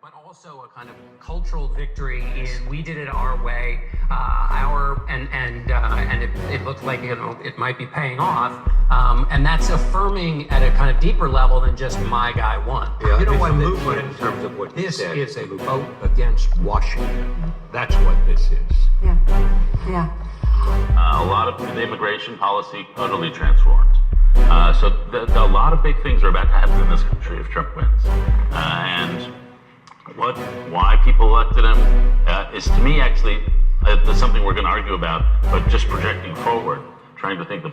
but also a kind of cultural victory in we did it our way, and it looked like it might be paying off, and that's affirming at a kind of deeper level than just my guy won. Yeah, You know what? it's a movement in terms of what This said. is a vote against Washington. That's what this is. Yeah. A lot of the immigration policy utterly transformed. So a lot of big things are about to happen in this country if Trump wins. And why people elected him is, to me, actually, there's something we're going to argue about, but just projecting forward, trying to think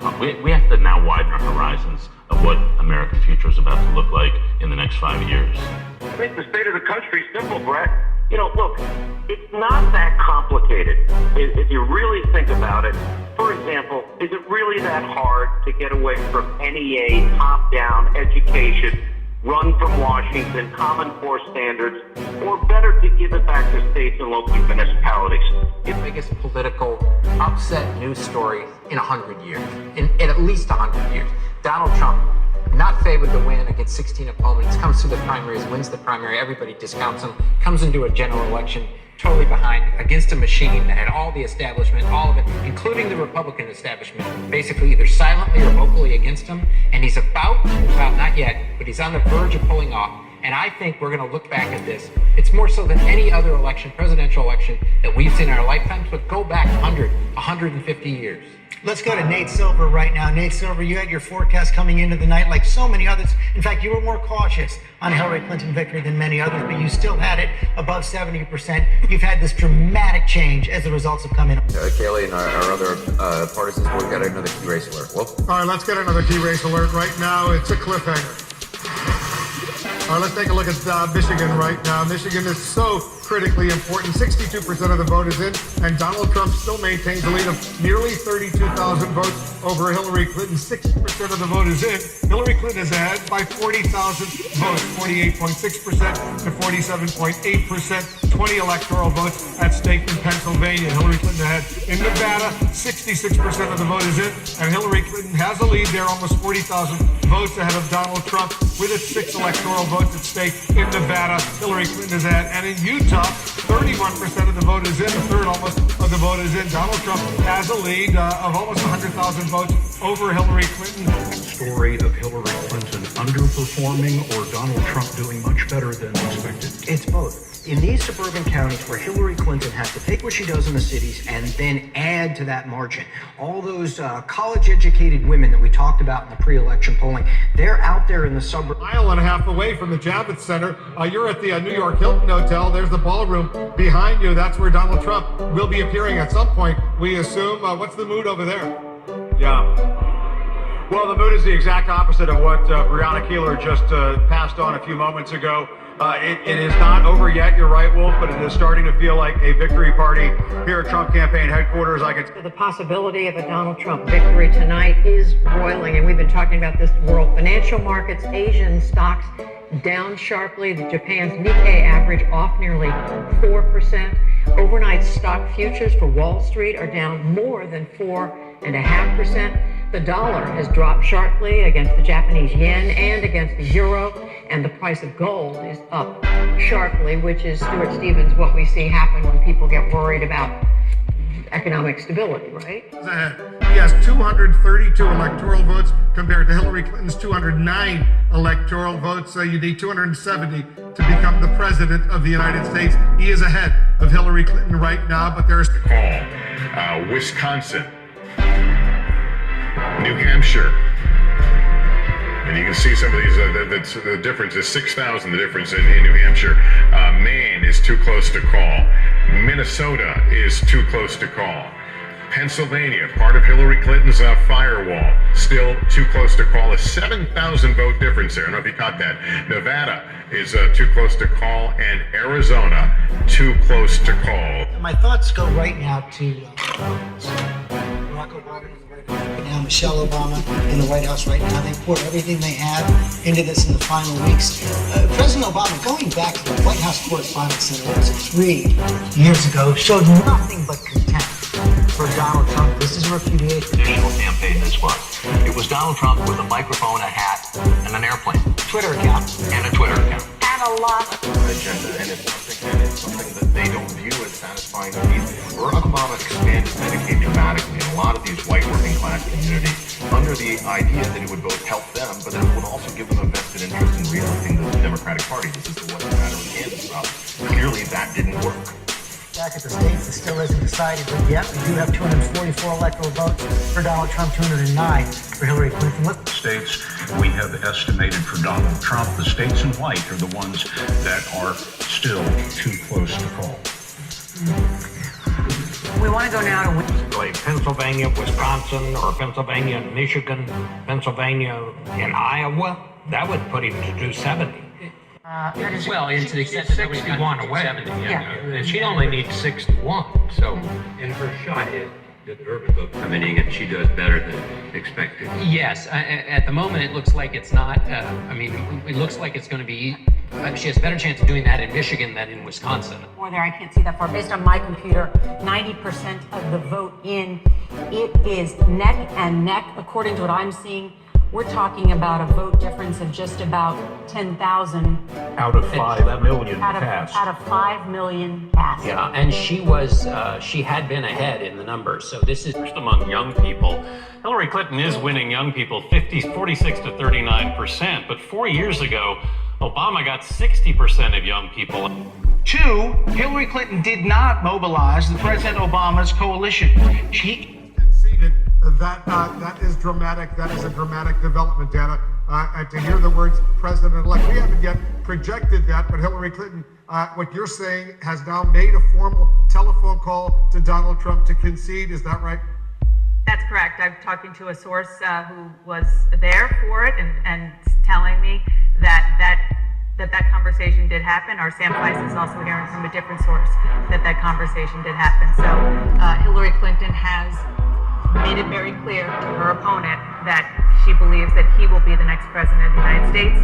we have to now widen our horizons of what American future is about to look like in the next 5 years. I think the state of the country is simple, Brett. You know, look, it's not that complicated if you really think about it. For example, is it really that hard to get away from NEA, top-down education, run from Washington, Common Core standards, or better to give it back to states and local municipalities? The biggest political upset news story in 100 years, in at least 100 years. Donald Trump, not favored to win against 16 opponents, comes through the primaries, wins the primary, everybody discounts him, comes into a general election totally behind, against a machine that had all the establishment, all of it, including the Republican establishment, basically either silently or vocally against him, and he's about, not yet, but he's on the verge of pulling off. And I think we're going to look back at this. It's more so than any other election, presidential election, that we've seen in our lifetimes, but go back 100, 150 years. Let's go to Nate Silver right now. Nate Silver, you had your forecast coming into the night like so many others. In fact, you were more cautious on Hillary Clinton victory than many others, but you still had it above 70%. You've had this dramatic change as the results have come in. Kaylee and our other partisans, we've got another key race alert. Whoop. All right, let's get another key race alert right now. It's a cliffhanger. All right, let's take a look at Michigan right now. Michigan is so critically important. 62% of the vote is in, and Donald Trump still maintains a lead of nearly 32,000 votes over Hillary Clinton. 60% of the vote is in. Hillary Clinton is ahead by 40,000 votes, 48.6% to 47.8%. 20 electoral votes at stake in Pennsylvania. Hillary Clinton ahead. In Nevada, 66% of the vote is in, and Hillary Clinton has a lead there, almost 40,000 votes ahead of Donald Trump, with its 6 electoral votes at stake. In Nevada, Hillary Clinton is ahead, and in Utah, 31% of the vote is in, a third almost of the vote is in. Donald Trump has a lead of almost 100,000 votes over Hillary Clinton. Story of Hillary Clinton underperforming or Donald Trump doing much better than expected? It's both. In these suburban counties where Hillary Clinton has to take what she does in the cities and then add to that margin, all those college-educated women that we talked about in the pre-election polling, they're out there in the suburbs. A mile and a half away from the Javits Center, you're at the New York Hilton Hotel. There's the ballroom behind you. That's where Donald Trump will be appearing at some point, we assume. What's the mood over there? Yeah. Well, the mood is the exact opposite of what Breonna Keeler just passed on a few moments ago. It is not over yet, you're right, Wolf, but it is starting to feel like a victory party here at Trump campaign headquarters. The possibility of a Donald Trump victory tonight is roiling, and we've been talking about this in the world. Financial markets, Asian stocks down sharply. Japan's Nikkei average off nearly 4%. Overnight stock futures for Wall Street are down more than 4.5%. The dollar has dropped sharply against the Japanese yen and against the euro, and the price of gold is up sharply, which is, Stuart Stevens, what we see happen when people get worried about economic stability, right? He has 232 electoral votes compared to Hillary Clinton's 209 electoral votes. You need 270 to become the president of the United States. He is ahead of Hillary Clinton right now, but there's Wisconsin, New Hampshire, and you can see some of these, the difference is 6,000, the difference in New Hampshire. Maine is too close to call. Minnesota is too close to call. Pennsylvania, part of Hillary Clinton's firewall, still too close to call. A 7,000 vote difference there. I don't know if you caught that. Nevada is too close to call, and Arizona too close to call. My thoughts go right now to Barack Obama in the White House right now, Michelle Obama in the White House right now. They poured everything they had into this in the final weeks. President Obama, going back to the White House Correspondents' Center, it was 3 years ago, showed nothing but contempt for Donald Trump. This is repudiation. Traditional campaign this was. It was Donald Trump with a microphone, a hat, and an airplane. Twitter account. And a Twitter account. and a lot of agenda, and it's something that they don't view as satisfying needs. Barack Obama expanded Medicaid dramatically in a lot of these white working class communities under the idea that it would both help them, but that it would also give them a vested interest in re-electing the Democratic Party. This is the what matter in Kansas about. Clearly that didn't work. Back at the states, it still isn't decided, but yet we do have 244 electoral votes for Donald Trump, 209 for Hillary Clinton. Look. States we have estimated for Donald Trump, the states in white are the ones that are still too close to call. We want to go now to Like Pennsylvania, Wisconsin, or Pennsylvania and Michigan, Pennsylvania and Iowa, that would put him to 270. Well, and to the extent that nobody's got 61 away. 70, Yeah. She only needs 61, so. In her shot at urban vote coming in, she does better than expected. Yes, at the moment it looks like it's not. It looks like it's going to be. She has a better chance of doing that in Michigan than in Wisconsin. more there. I can't see that far. Based on my computer, 90% of the vote in, it is neck and neck. According to what I'm seeing, we're talking about a vote difference of just about 10,000. Out of 5 million cast. Out of 5 million cast. Yeah, and she had been ahead in the numbers. So this is First among young people. Hillary Clinton is winning young people 46 to 39%, but 4 years ago, Obama got 60% of young people. 2, Hillary Clinton did not mobilize the President Obama's coalition. She conceded that is dramatic. That is a dramatic development, Dana. And to hear the words President-elect, we haven't yet projected that, but Hillary Clinton, what you're saying, has now made a formal telephone call to Donald Trump to concede. Is that right? That's correct. I'm talking to a source who was there for it and telling me that conversation did happen. Our Sam Price is also hearing from a different source that conversation did happen. So Hillary Clinton has made it very clear to her opponent that she believes that he will be the next president of the United States.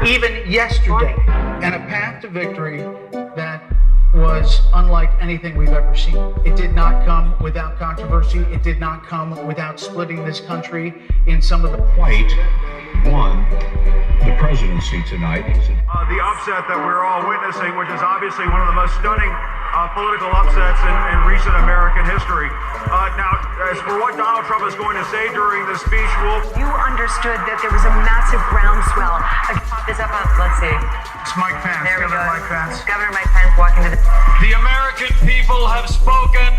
even yesterday, and a path to victory that was unlike anything we've ever seen. It did not come without controversy. It did not come without splitting this country in some of the... White won the presidency tonight. The upset that we're all witnessing, which is obviously one of the most stunning political upsets in recent American history. Now, as for what Donald Trump is going to say during the speech, You understood that there was a massive groundswell. Pop this up on, let's see. It's Mike Pence. There we Governor go. Mike Pence. Governor Mike Pence walking to the... The American people have spoken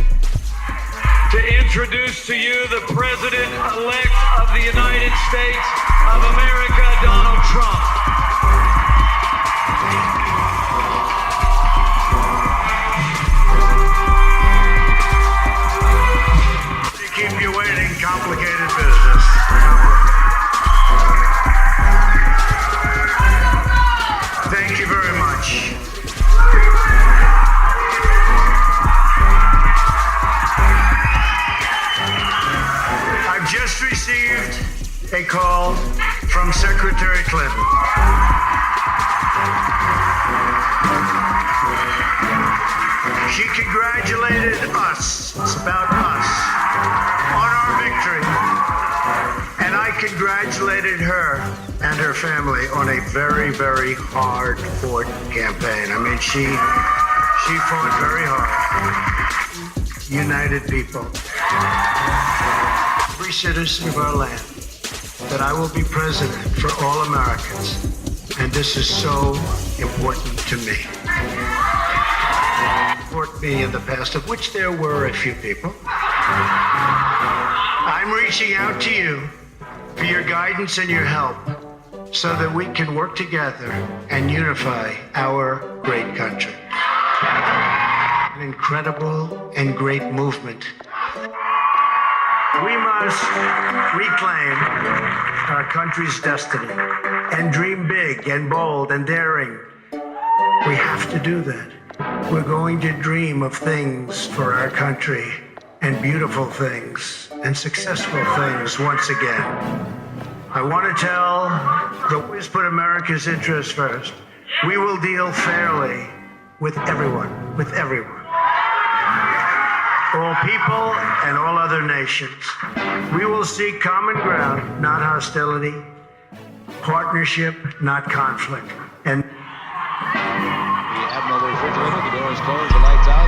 to introduce to you the President-elect of the United States of America, Donald Trump. To keep you waiting, complicated business. Thank you very much. I've just received a call from Secretary Clinton. She congratulated us, it's about us, on our victory. And I congratulated her and her family on a very, very hard-fought campaign. I mean, she fought very hard. United people. Every citizen of our land, that I will be president for all Americans. And this is so important to me. Support me in the past, of which there were a few people. I'm reaching out to you for your guidance and your help so that we can work together and unify our great country. An incredible and great movement. We must reclaim our country's destiny and dream big and bold and daring. We have to do that. We're going to dream of things for our country and beautiful things and successful things once again. I want to tell the always put America's interests first. We will deal fairly with everyone, all people and all other nations. We will seek common ground, not hostility, partnership, not conflict. And Admiral refrigerator, the door is closed, the lights out.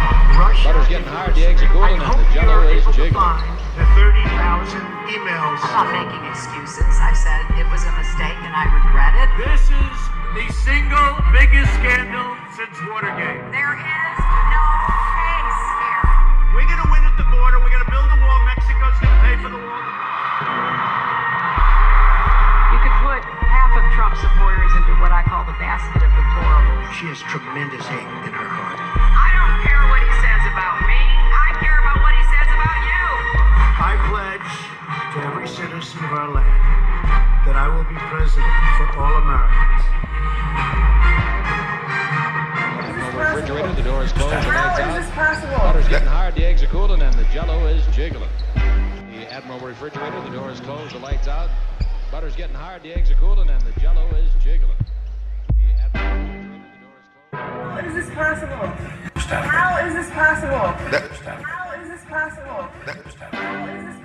Butter's getting hard, the eggs are cooling, and the jello is jiggling. The 30,000 emails. I'm not making excuses. I said it was a mistake and I regret it. This is the single biggest scandal since Watergate. There is no case here. We're going to win at the border. We're going to build a wall. Mexico's going to pay for the wall. You could put half of Trump supporters into what I call the basket of deplorables. She has tremendous hate in her heart. I don't care what he says about me. I care about what he says about you. I pledge to every citizen of our land that I will be president for all Americans. Admiral refrigerator, the door is closed, the lights out. How is this possible? Butter's getting hard, the eggs are cooling, and the jello is jiggling. The Admiral refrigerator, the door is closed, the lights out. Butter's getting hard, the eggs are cooling, and the jello is jiggling. The Admiral refrigerator, the door is closed. How is this possible? How is this possible? How is this possible? How is this